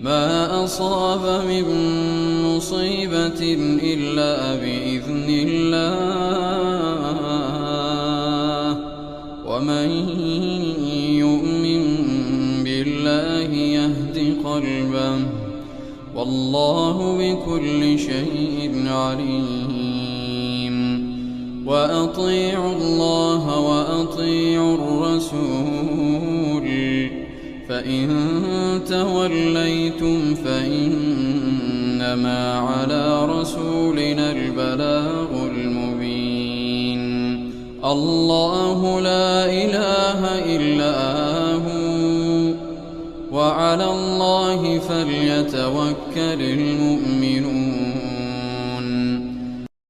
ما أصاب من مصيبة إلا بإذن الله ومن يؤمن بالله يهد قلبه والله بكل شيء عليم وأطيعوا الله وأطيعوا الرسول فإن توليتم فإنما على رسولنا البلاغ المبين الله لا إله إلا هو وعلى الله فليتوكل المؤمنون